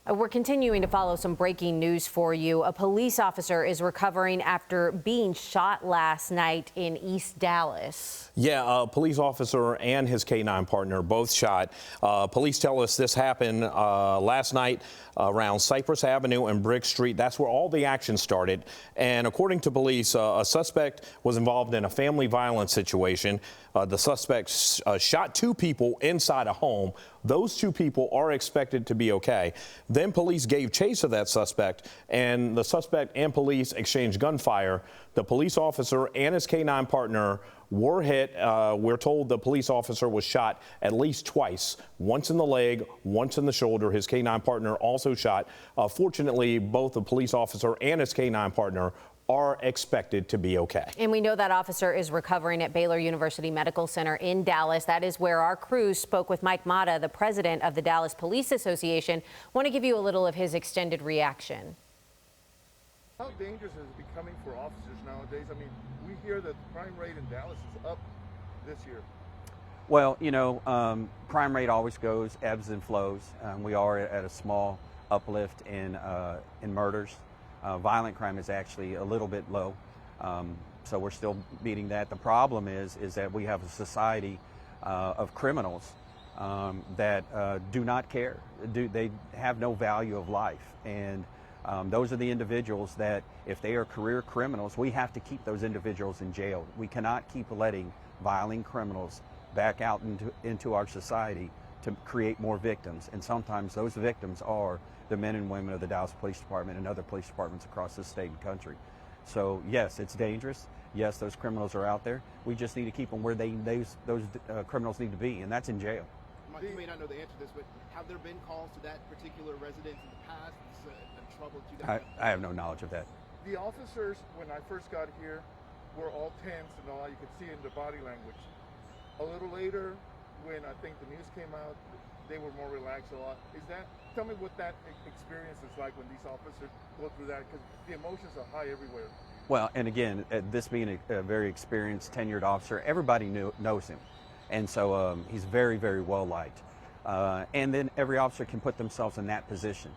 We're continuing to follow some breaking news for you. A police officer is recovering after being shot last night in East Dallas. Yeah, a police officer and his K-9 partner both shot. Police tell us this happened last night around Cypress Avenue and Brick Street. That's where all the action started. And according to police, a suspect was involved in a family violence situation. The suspect shot two people inside a home. Those two people are expected to be okay. Then police gave chase of that suspect, and the suspect and police exchanged gunfire. The police officer and his K-9 partner were hit. We're told the police officer was shot at least twice, once in the leg, once in the shoulder. His K-9 partner also shot. Fortunately, both the police officer and his K-9 partner are expected to be okay. And we know that officer is recovering at Baylor University Medical Center in Dallas. That is where our crew spoke with Mike Mata, the president of the Dallas Police Association. Want to give you a little of his extended reaction. How dangerous is it becoming for officers nowadays? I mean, we hear that the crime rate in Dallas is up this year. Well, you know, crime rate always goes ebbs and flows. We are at a small uplift in murders. Violent crime is actually a little bit low, so we're still beating that. The problem is that we have a society of criminals that do not care. They have no value of life, and those are the individuals that, if they are career criminals, we have to keep those individuals in jail. We cannot keep letting violent criminals back out into our society to create more victims, and sometimes those victims are the men and women of the Dallas Police Department and other police departments across the state and country. So yes, it's dangerous. Yes, those criminals are out there. We just need to keep them where those criminals need to be, and that's in jail. You may not know the answer to this, but have there been calls to that particular residence in the past? The trouble that you guys I have no knowledge of that. The officers, when I first got here, were all tense and all. You could see in the body language. A little later, when I think the news came out, they were more relaxed a lot. Tell me what that experience is like when these officers go through that, because the emotions are high everywhere. Well, and again, this being a very experienced, tenured officer, everybody knows him. And so he's very, very well liked. And then every officer can put themselves in that position.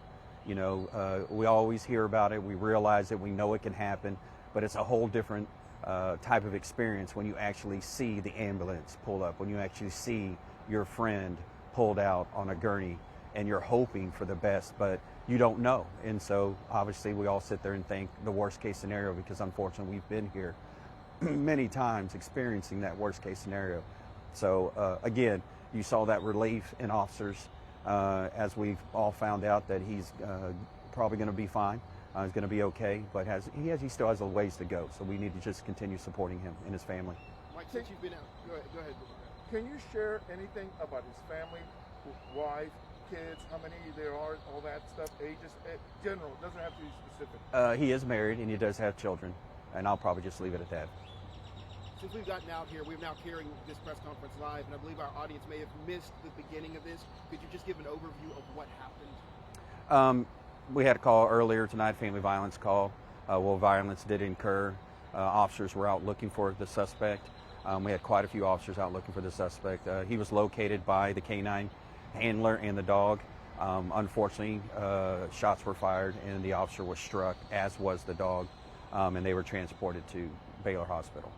You know, we always hear about it, we realize it, we know it can happen, but it's a whole different type of experience when you actually see the ambulance pull up, when you actually see your friend pulled out on a gurney, and you're hoping for the best, but you don't know. And so obviously we all sit there and think the worst case scenario, because unfortunately we've been here many times experiencing that worst case scenario. So again, you saw that relief in officers as we've all found out that he's probably going to be fine. He's going to be okay, but he still has a ways to go. So we need to just continue supporting him and his family. Mike, since you've been out, go ahead. Can you share anything about his family, wife, kids, how many there are, all that stuff, ages, general, it doesn't have to be specific? He is married and he does have children, and I'll probably just leave it at that. Since we've gotten out here, we're now carrying this press conference live, and I believe our audience may have missed the beginning of this. Could you just give an overview of what happened? We had a call earlier tonight, family violence call. Well, violence did incur. Officers were out looking for the suspect. We had quite a few officers out looking for the suspect. He was located by the K-9 handler and the dog. Unfortunately, shots were fired and the officer was struck, as was the dog, and they were transported to Baylor Hospital.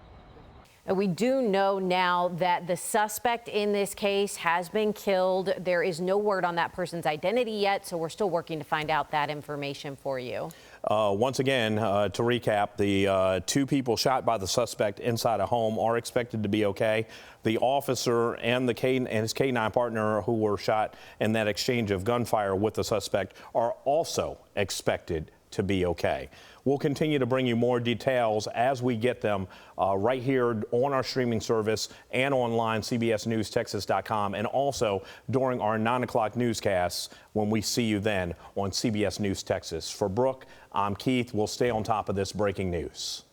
We do know now that the suspect in this case has been killed. There is no word on that person's identity yet, so we're still working to find out that information for you. Once again, to recap, the two people shot by the suspect inside a home are expected to be okay. The officer and his K-9 partner who were shot in that exchange of gunfire with the suspect are also expected to be okay. We'll continue to bring you more details as we get them right here on our streaming service and online, CBSNewsTexas.com, and also during our 9 o'clock newscasts when we see you then on CBS News Texas. For Brooke, I'm Keith. We'll stay on top of this breaking news.